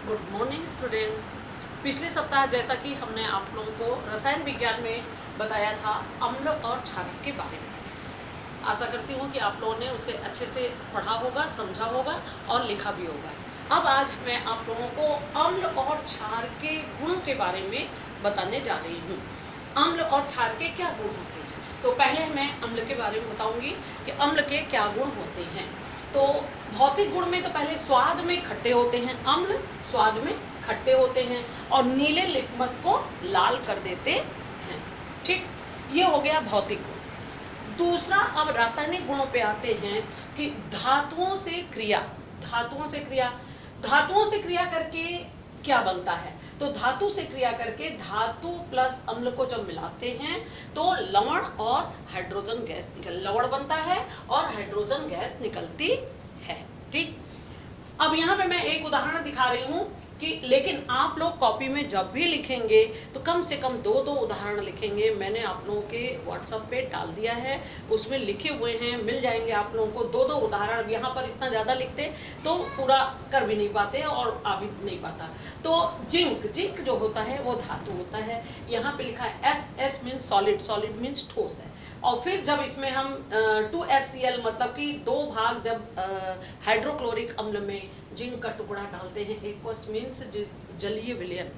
Good morning students. पिछले सप्ताह जैसा कि हमने आप लोगों को रसायन विज्ञान में बताया था अम्ल और क्षारक के बारे में, आशा करती हूँ कि आप लोगों ने उसे अच्छे से पढ़ा होगा, समझा होगा और लिखा भी होगा। अब आज मैं आप लोगों को अम्ल और क्षार के गुणों के बारे में बताने जा रही हूँ। अम्ल और क्षार के क्या गुण होते हैं? तो पहले मैं अम्ल के बारे में बताऊंगी कि अम्ल के क्या गुण होते हैं। तो भौतिक गुण में तो पहले स्वाद में खट्टे होते हैं, अम्ल स्वाद में खट्टे होते हैं और नीले लिटमस को लाल कर देते हैं। ठीक, ये हो गया भौतिक गुण। दूसरा, अब रासायनिक गुणों पे आते हैं कि धातुओं से क्रिया, धातुओं से क्रिया करके क्या बनता है। तो धातु से क्रिया करके धातु प्लस अम्ल को जब मिलाते हैं तो लवण और हाइड्रोजन गैस लवण बनता है और हाइड्रोजन गैस निकलती है। ठीक, अब यहाँ पे मैं एक उदाहरण दिखा रही हूँ कि लेकिन आप लोग कॉपी में जब भी लिखेंगे तो कम से कम दो उदाहरण लिखेंगे। मैंने आप लोगों के व्हाट्सएप पे डाल दिया है, उसमें लिखे हुए हैं, मिल जाएंगे आप लोगों को दो उदाहरण। यहाँ पर इतना ज़्यादा लिखते तो पूरा कर भी नहीं पाते और आ भी नहीं पाता। तो जिंक जो होता है वो धातु होता है। यहाँ पे लिखा है एस मीन्स सॉलिड मीन्स ठोस है। और फिर जब इसमें हम 2HCl मतलब कि दो भाग जब हाइड्रोक्लोरिक अम्ल में जिंक का टुकड़ा डालते हैं, एक्वस मीन्स जलीय विलयन,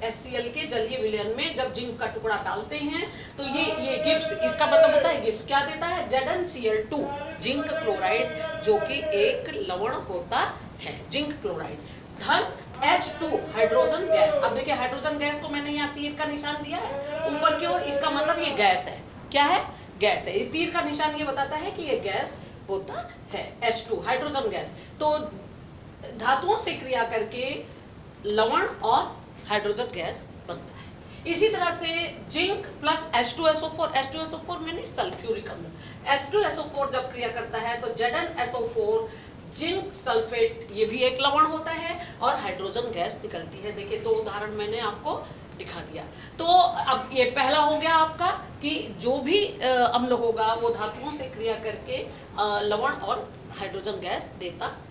HCl के जलीय विलयन में जब जिंक का टुकड़ा डालते हैं तो ये गिब्स, इसका मतलब होता है गिब्स क्या देता है, ZnCl2 जिंक क्लोराइड, जो कि एक लवण होता है, जिंक क्लोराइड, धन H2 हाइड्रोजन गैस। अब देखिए हाइड्रोजन गैस को मैंने यहाँ तीर का निशान दिया है ऊपर की ओर, इसका मतलब ये गैस है। क्या है? गैस है। ये तीर का निशान ये बताता है कि ये गैस होता है, H2 हाइड्रोजन गैस। तो धातुओं से क्रिया करके लवण और हाइड्रोजन गैस बनता है। इसी तरह से जिंक प्लस H2SO4 मैंने सल्फ्यूरिक अम्ल, H2SO4 जब क्रिया करता है तो ZnSO4 जिंक सल्फेट, ये भी एक लवण होता है और हाइड्रोजन गैस निकलती है। देखिए दो उदाहरण मैंने आपको दिखा दिया। तो अब ये पहला हो गया आपका कि जो भी अम्ल होगा वो धातुओं से क्रिया करके लवण और हाइड्रोजन गैस देता है।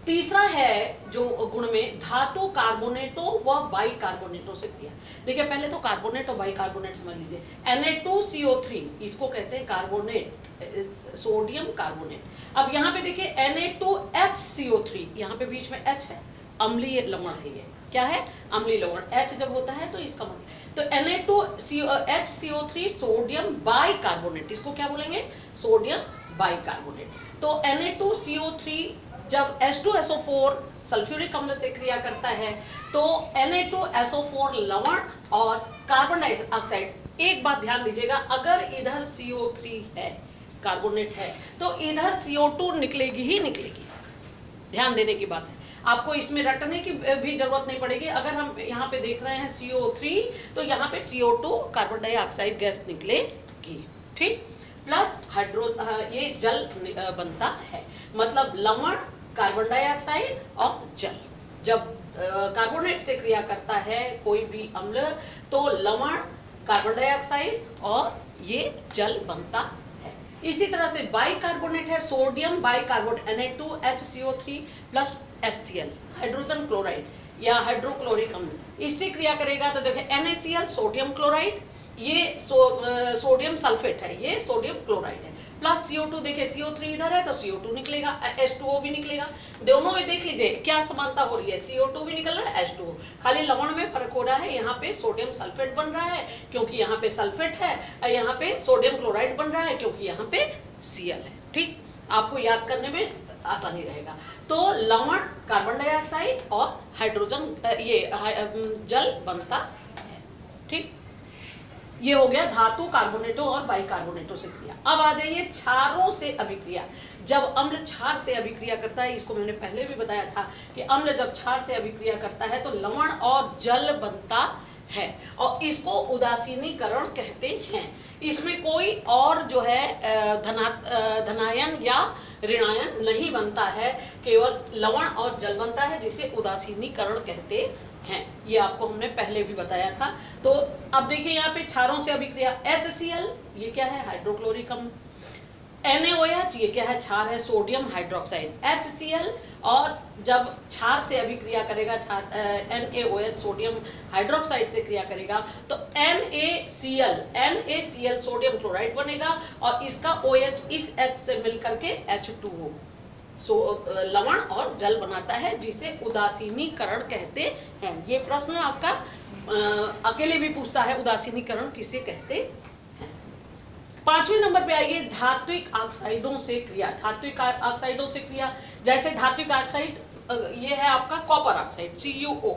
तीसरा है जो गुण में धातु कार्बोनेटों व बाइकार्बोनेटों से क्रिया। देखिए पहले तो कार्बोनेट और बाइकार्बोनेट समझ लीजिए। Na2CO3 इसको कहते हैं कार्बोनेट, सोडियम कार्बोनेट। अब यहाँ पे देखिए Na2HCO3, यहाँ पे बीच में H है, अम्लीय लवण है। ये क्या है? अम्लीय लवण। H जब होता है तो इसका मतलब, तो Na2HCO3 सोडियम बाइकार्बोनेट, इसको क्या बोलेंगे? Sodium bicarbonate. तो Na2CO3 जब H2SO4 सल्फ्यूरिक अम्ल से क्रिया करता है तो Na2SO4 लवण और कार्बन डाइऑक्साइड। एक बात ध्यान दीजिएगा, अगर इधर CO3 है, कार्बोनेट है, तो इधर CO2 निकलेगी ही निकलेगी। ध्यान देने की बात है, आपको इसमें रटने की भी जरूरत नहीं पड़ेगी। अगर हम यहाँ पे देख रहे हैं CO3 तो यहाँ पे CO2 कार्बन डाइऑक्साइड गैस निकलेगी। ठीक, प्लस ये जल बनता है, मतलब लवण, कार्बन डाइऑक्साइड और जल। जब कार्बोनेट से क्रिया करता है कोई भी अम्ल तो लवण, कार्बन डाइऑक्साइड और ये जल बनता है। इसी तरह से बाइकार्बोनेट है, sodium bicarbonate Na2HCO3 plus HCl hydrogen chloride या हाइड्रोक्लोरिक अम्ल, इससे क्रिया करेगा तो देखिए NaCl सोडियम क्लोराइड, ये सोडियम सल्फेट है, ये सोडियम क्लोराइड है, प्लस CO2। देखिए CO3 इधर है तो CO2 निकलेगा, H2O भी निकलेगा। दोनों में देख लीजिए क्या समानता हो रही है, CO2 भी निकल रहा है, H2O, खाली लवण में फर्क हो रहा है। यहाँ पे सोडियम सल्फेट बन रहा है क्योंकि यहाँ पे सल्फेट है, यहाँ पे सोडियम क्लोराइड बन रहा है क्योंकि यहाँ पे Cl है। ठीक, आपको याद करने में आसानी रहेगा। तो लवण, कार्बन डाइऑक्साइड और हाइड्रोजन जल बनता है। ठीक, ये हो गया धातु कार्बोनेटों और बाइकार्बोनेटों से क्रिया। अब आ जाइए क्षारों से अभिक्रिया। जब अम्ल क्षार से अभिक्रिया करता है, इसको मैंने पहले भी बताया था कि अम्ल जब क्षार से अभिक्रिया करता है तो लवण और जल बनता है और इसको उदासीनीकरण कहते हैं। इसमें कोई और जो है धनायन या ऋणायन नहीं बनता है, केवल लवण और जल बनता है जिसे उदासीनीकरण कहते हैं। ये आपको हमने पहले भी बताया था। तो अब देखिए यहाँ पे क्षारों से अभिक्रिया HCl, ये क्या है? हाइड्रोक्लोरिक अम्ल। NaOH ये क्या है, क्षार है, सोडियम हाइड्रोक्साइड HCl, और जब क्षार से अभिक्रिया करेगा, क्षार NaOH सोडियम हाइड्रोक्साइड से क्रिया करेगा तो NaCl सोडियम क्लोराइड बनेगा और इसका OH इस H से मिलकर के H2O लवण और जल बनाता है, जिसे उदासीनीकरण कहते हैं। ये प्रश्न आपका अकेले भी पूछता है, उदासीनीकरण किसे कहते हैं। 5वें नंबर पे आइए, धात्विक ऑक्साइडों से क्रिया। धात्विक ऑक्साइडों से क्रिया, जैसे धात्विक ऑक्साइड ये है आपका कॉपर ऑक्साइड CuO,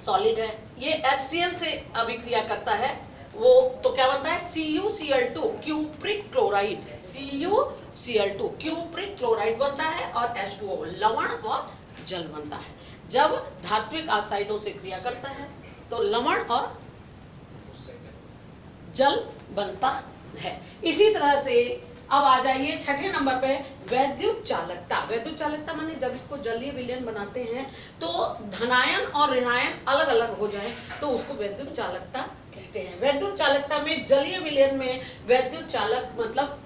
सॉलिड है, ये HCl से अभिक्रिया करता है, वो तो क्या बनता है CuCl2 cupric chloride, CuCl2 cupric chloride बनता है और H2O लवण और जल बनता है। जब धात्विक ऑक्साइडों से क्रिया करता है तो लवण और जल बनता है। इसी तरह से अब आ जाइए 6ठे नंबर पे, वैद्युत चालकता। वैद्युत चालकता माने जब इसको जलीय विलयन बनाते हैं तो धनायन और ऋणायन अलग अलग हो जाए तो उसको वैद्युत चालकता कहते हैं। वैद्युत चालकता में जलीय विलयन में वैद्युत चालक मतलब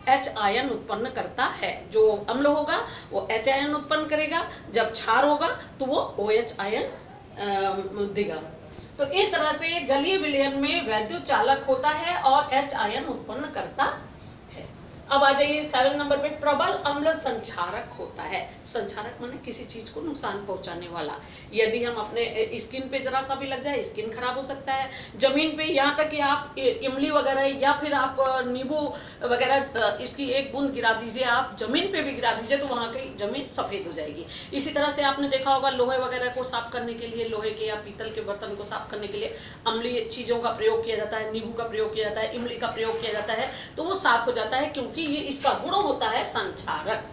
H आयन उत्पन्न करता है। जो अम्ल होगा वो H आयन उत्पन्न करेगा, जब क्षार होगा तो वो OH आयन देगा। तो इस तरह से जलीय विलयन में वैद्युत चालक होता है और H आयन उत्पन्न करता है। अब आ जाइए 7 नंबर पे, प्रबल अम्ल संक्षारक होता है। संक्षारक माने किसी चीज को नुकसान पहुंचाने वाला। यदि हम अपने स्किन पे जरा सा भी लग जाए, स्किन खराब हो सकता है। जमीन पे यहाँ तक कि आप इमली वगैरह या फिर आप नींबू वगैरह इसकी एक बूंद गिरा दीजिए, आप जमीन पे भी गिरा दीजिए तो वहाँ की जमीन सफेद हो जाएगी। इसी तरह से आपने देखा होगा लोहे वगैरह को साफ करने के लिए, लोहे के या पीतल के बर्तन को साफ करने के लिए अम्लीय चीजों का प्रयोग किया जाता है, नींबू का प्रयोग किया जाता है, इमली का प्रयोग किया जाता है, तो वो साफ हो जाता है क्योंकि ये इसका गुण होता है संक्षारक।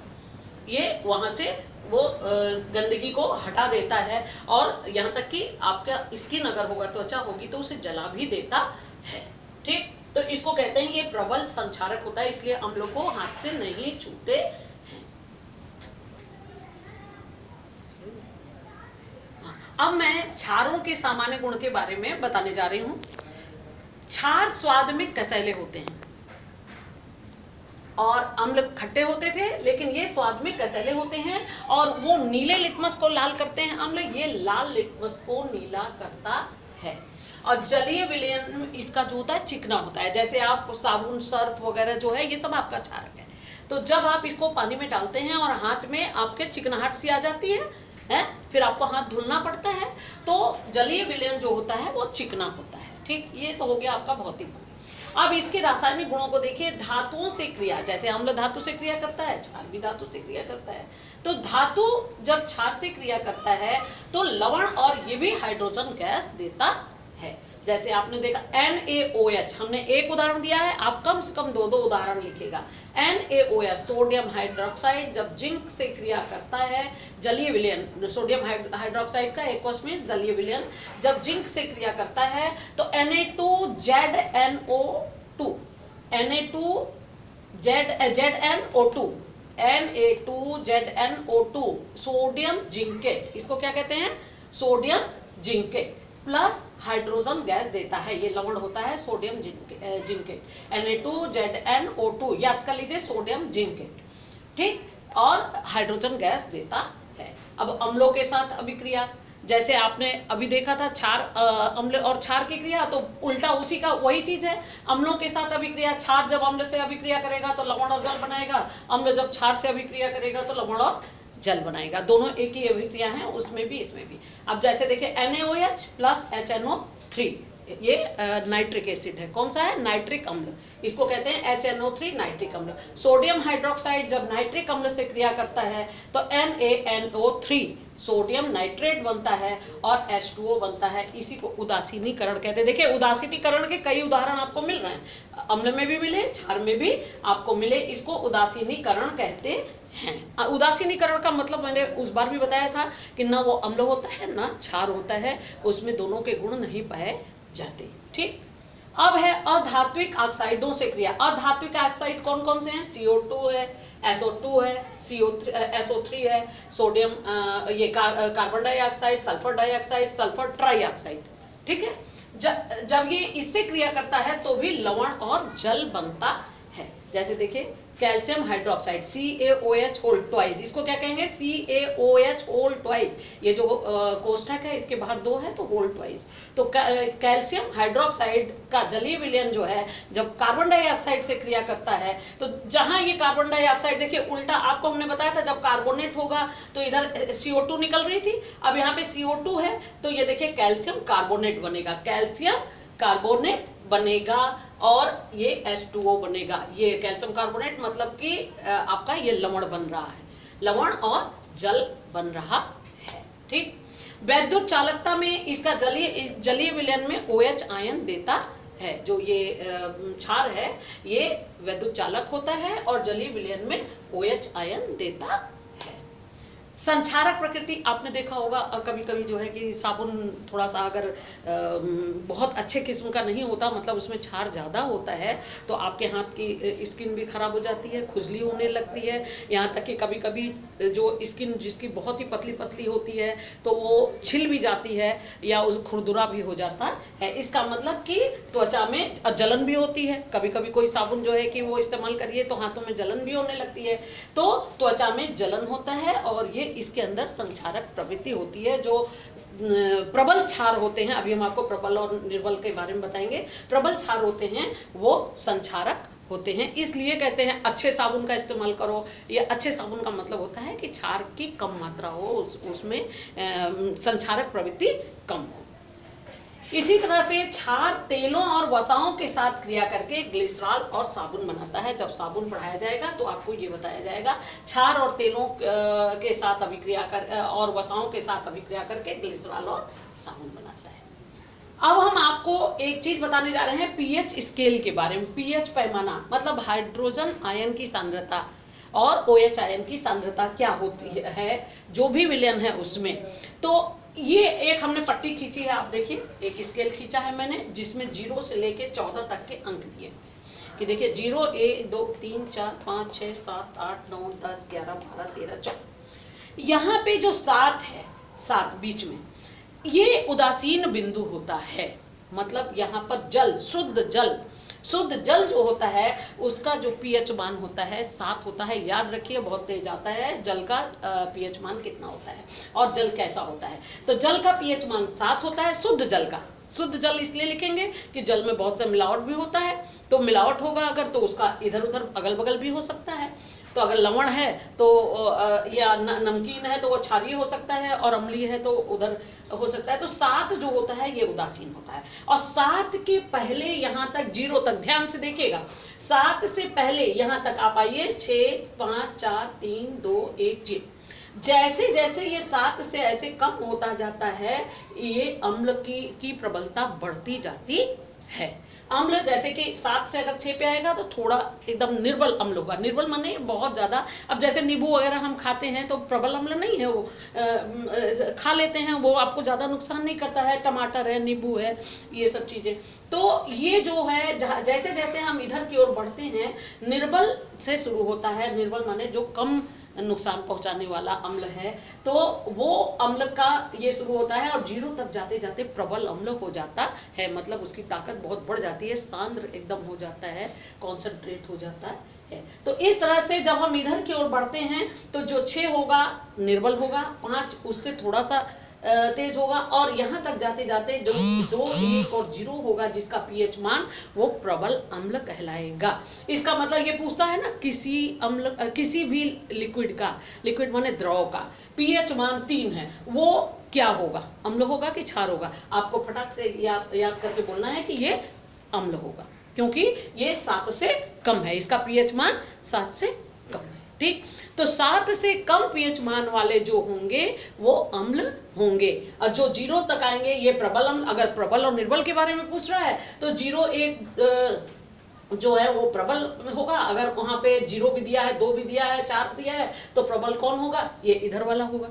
ये वहां से वो गंदगी को हटा देता है और यहाँ तक कि आपका स्किन अगर होगा, त्वचा होगी तो उसे जला भी देता है। ठीक, तो इसको कहते हैं ये प्रबल संक्षारक होता है, इसलिए हम लोग को हाथ से नहीं छूते हैं। अब मैं क्षारों के सामान्य गुण के बारे में बताने जा रही हूं। क्षार स्वाद में कसैले होते हैं और अम्ल खट्टे होते थे, लेकिन ये स्वाद में कसैले होते हैं और वो नीले लिटमस को लाल करते हैं अम्ल, ये लाल लिटमस को नीला करता है। और जलीय विलयन इसका जो होता है चिकना होता है, जैसे आप साबुन सर्फ वगैरह जो है ये सब आपका क्षारक है। तो जब आप इसको पानी में डालते हैं और हाथ में आपके चिकनाहट सी आ जाती है, फिर आपको हाथ धुलना पड़ता है, तो जलीय विलयन जो होता है वो चिकना होता है। ठीक, ये तो हो गया आपका भौतिक गुण। अब इसके रासायनिक गुणों को देखिए। धातुओं से क्रिया, जैसे अम्ल धातु से क्रिया करता है, क्षार भी धातु से क्रिया करता है। तो धातु जब क्षार से क्रिया करता है तो लवण और ये भी हाइड्रोजन गैस देता है। जैसे आपने देखा NaOH, हमने एक उदाहरण दिया है, आप कम से कम 2 उदाहरण लिखेगा। NaOH सोडियम हाइड्रोक्साइड जब जिंक से क्रिया करता है, जलीय विलयन सोडियम हाइड्रोक्साइड का एक्वस में जलीय विलयन जब जिंक से क्रिया करता है तो Na2ZNO2 Na2ZNO2 सोडियम जिंकेट, इसको क्या कहते हैं, sodium zincate plus hydrogen gas देता है। ये लवण होता है सोडियम जिंकेट, Na2ZNO2 याद कर लीजिए, सोडियम जिंकेट। ठीक, और हाइड्रोजन गैस देता है। अब अम्लों के साथ अभिक्रिया, जैसे आपने अभी देखा था क्षार अम्ल और क्षार की क्रिया, तो उल्टा उसी का वही चीज है। अम्लों के साथ अभिक्रिया, क्षार जब अम्ल से अभिक्रिया करेगा तो लवण और जल बनाएगा, अम्ल जब क्षार से अभिक्रिया करेगा तो लवण और जल बनाएगा। दोनों एक ही अभिक्रिया है, उसमें भी इसमें भी। अब जैसे देखिए NaOH प्लस HNO3, ये नाइट्रिक एसिड है। कौन सा है, नाइट्रिक अम्ल, इसको कहते हैं HNO3 नाइट्रिक अम्ल। सोडियम हाइड्रोक्साइड जब नाइट्रिक अम्ल से क्रिया करता है तो NaNO3 सोडियम नाइट्रेट बनता है और H2O बनता है। इसी को उदासीनीकरण कहते हैं। देखिए उदासीनीकरण के कई उदाहरण आपको मिल रहे हैं, अम्ल में भी मिले, क्षार में भी आपको मिले, इसको उदासीनीकरण कहते हैं। उदासीनीकरण का मतलब मैंने उस बार भी बताया था कि ना वो अम्ल होता है ना क्षार होता है, उसमें दोनों के गुण नहीं पाए जाते। ठीक, अब है अधात्विक ऑक्साइडों से क्रिया। अधात्विक ऑक्साइड कौन कौन से हैं, CO2 है, SO2 है, SO3 है, सोडियम ये carbon dioxide, sulphur dioxide, sulphur trioxide. ठीक है, जब ये इससे क्रिया करता है तो भी लवण और जल बनता है। जैसे देखिए calcium hydroxide CaOH whole twice, इसको क्या कहेंगे CaOH होल ट्वाइस, ये जो कोष्ठक है इसके बाहर 2 है तो होल ट्वाइस। तो कैल्शियम हाइड्रोक्साइड का जलीय विलयन जो है जब कार्बन डाइऑक्साइड से क्रिया करता है, तो जहां ये कार्बन डाइऑक्साइड देखिए उल्टा, आपको हमने बताया था जब कार्बोनेट होगा तो इधर CO2 निकल रही थी, अब यहाँ पे CO2 है तो ये देखिए कैल्शियम कार्बोनेट बनेगा, कैल्शियम कार्बोनेट बनेगा और ये H2O बनेगा। ये कैल्शियम कार्बोनेट मतलब कि आपका ये लवण बन रहा है, लवण और जल बन रहा है। ठीक, वैद्युत चालकता में इसका जलीय विलयन में OH आयन देता है, जो ये क्षार है ये वैद्युत चालक होता है और जलीय विलयन में OH आयन देता है। संक्षारक प्रकृति आपने देखा होगा कभी कभी जो है कि साबुन थोड़ा सा अगर बहुत अच्छे किस्म का नहीं होता, मतलब उसमें क्षार ज़्यादा होता है, तो आपके हाथ की स्किन भी खराब हो जाती है, खुजली होने लगती है, यहाँ तक कि कभी कभी जो स्किन जिसकी बहुत ही पतली पतली होती है तो वो छिल भी जाती है या उस खुरदुरा भी हो जाता है। इसका मतलब कि त्वचा में जलन भी होती है, कभी कभी कोई साबुन जो है कि वो इस्तेमाल करिए तो हाथों में जलन भी होने लगती है, तो त्वचा में जलन होता है और ये इसके अंदर संक्षारक प्रवृत्ति होती है। जो प्रबल क्षार होते हैं, अभी हम आपको प्रबल और निर्बल के बारे में बताएंगे, प्रबल क्षार होते हैं वो संक्षारक होते हैं, इसलिए कहते हैं अच्छे साबुन का इस्तेमाल करो। ये अच्छे साबुन का मतलब होता है कि क्षार की कम मात्रा हो, उसमें संक्षारक प्रवृत्ति कम हो। इसी तरह से क्षार तेलों और वसाओं के साथ क्रिया करके ग्लिसरॉल और साबुन बनाता है। जब साबुन पढ़ाया जाएगा तो आपको ये बताया जाएगा क्षार और तेलों के साथ अभिक्रिया कर और वसाओं के साथ अभिक्रिया करके ग्लिसरॉल और साबुन बनाता है। अब हम आपको एक चीज बताने जा रहे हैं पीएच स्केल के बारे में। पीएच पैमाना मतलब हाइड्रोजन आयन की सांद्रता और OH आयन की सांद्रता क्या होती है जो भी विलयन है उसमें। तो ये एक हमने पट्टी खींची है, आप देखिए एक स्केल खींचा है मैंने जिसमें 0 से लेके 14 तक के अंक दिए कि देखिए 0 1 2 3 4 5 6 7 8 9 10 11 12 13 14। यहाँ पे जो 7 है, 7 बीच में, ये उदासीन बिंदु होता है। मतलब यहाँ पर जल, शुद्ध जल जो होता है उसका जो पीएच मान होता है 7 होता है। याद रखिए बहुत तेज आता है जल का पीएच मान कितना होता है और जल कैसा होता है। तो जल का पीएच मान 7 होता है शुद्ध जल का। शुद्ध जल इसलिए लिखेंगे कि जल में बहुत सा मिलावट भी होता है, तो मिलावट होगा अगर तो उसका इधर उधर अगल बगल भी हो सकता है। तो अगर लवण है तो या नमकीन है तो वो क्षारीय हो सकता है और अम्लीय है तो उधर हो सकता है। तो 7 जो होता है ये उदासीन होता है। और 7 के पहले यहाँ तक 0 तक ध्यान से देखिएगा, 7 से पहले यहाँ तक आप आइए 6 5 4 3 2 1 0। जैसे जैसे ये 7 से ऐसे कम होता जाता है ये अम्ल की प्रबलता बढ़ती जाती है। अम्ल जैसे कि 7 से अगर 6 पे आएगा तो थोड़ा एकदम निर्बल अम्ल होगा। निर्बल माने बहुत ज्यादा। अब जैसे नींबू वगैरह हम खाते हैं तो प्रबल अम्ल नहीं है, वो खा लेते हैं, वो आपको ज्यादा नुकसान नहीं करता है। टमाटर है, नींबू है, ये सब चीजें। तो ये जो है जैसे जैसे हम इधर की ओर बढ़ते हैं निर्बल से शुरू होता है। निर्बल माने जो कम नुकसान पहुंचाने वाला अम्ल है, तो वो अम्ल का ये शुरू होता है और 0 तक जाते जाते प्रबल अम्ल हो जाता है। मतलब उसकी ताकत बहुत बढ़ जाती है, सांद्र एकदम हो जाता है, कॉन्सेंट्रेट हो जाता है। तो इस तरह से जब हम इधर की ओर बढ़ते हैं तो जो 6 होगा निर्बल होगा, 5 उससे थोड़ा सा तेज होगा और यहाँ तक जाते जाते जो 2 1 और 0 होगा जिसका पीएच मान वो प्रबल अम्ल कहलाएगा। इसका मतलब ये पूछता है ना किसी भी लिक्विड का, लिक्विड माने द्रव का पीएच मान 3 है, वो क्या होगा, अम्ल होगा कि क्षार होगा। आपको फटाक से याद करके बोलना है कि ये अम्ल होगा क्योंकि ये 7 से कम है, इसका पीएच मान 7 से कम है। ठीक, तो 7 से कम पीएच मान वाले जो होंगे वो अम्ल होंगे और जो 0 तक आएंगे ये प्रबल अम्ल। अगर प्रबल और निर्बल के बारे में पूछ रहा है तो 0 1 जो है वो प्रबल होगा। अगर वहां पे 0 भी दिया है, 2 भी दिया है, 4 दिया है तो प्रबल कौन होगा, ये इधर वाला होगा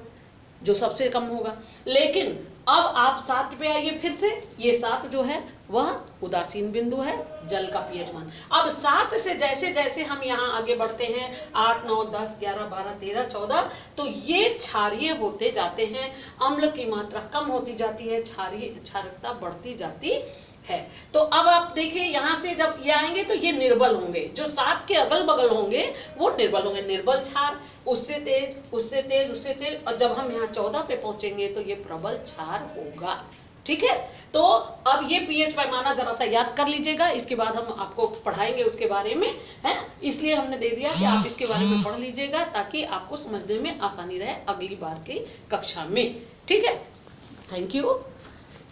जो सबसे कम होगा। लेकिन अब आप 7 पे आइए फिर से, ये 7 जो है वह उदासीन बिंदु है जल का पीएच मान। अब 7 से जैसे जैसे हम यहाँ आगे बढ़ते हैं 8 9 10 11 12 13 14 तो ये क्षारीय होते जाते हैं, अम्ल की मात्रा कम होती जाती है, क्षारीय क्षारकता बढ़ती जाती है। तो अब आप देखिए यहाँ से जब ये आएंगे तो ये निर्बल होंगे, जो 7 के अगल बगल होंगे वो निर्बल होंगे। निर्बल क्षार, उससे तेज, उससे तेज, उससे तेज, और जब हम यहाँ 14 पे पहुंचेंगे तो ये प्रबल क्षार होगा। ठीक है, तो अब ये पीएच पैमाना जरा सा याद कर लीजिएगा, इसके बाद हम आपको पढ़ाएंगे उसके बारे में, है, इसलिए हमने दे दिया कि आप इसके बारे में पढ़ लीजिएगा ताकि आपको समझने में आसानी रहे अगली बार की कक्षा में। ठीक है, थैंक यू।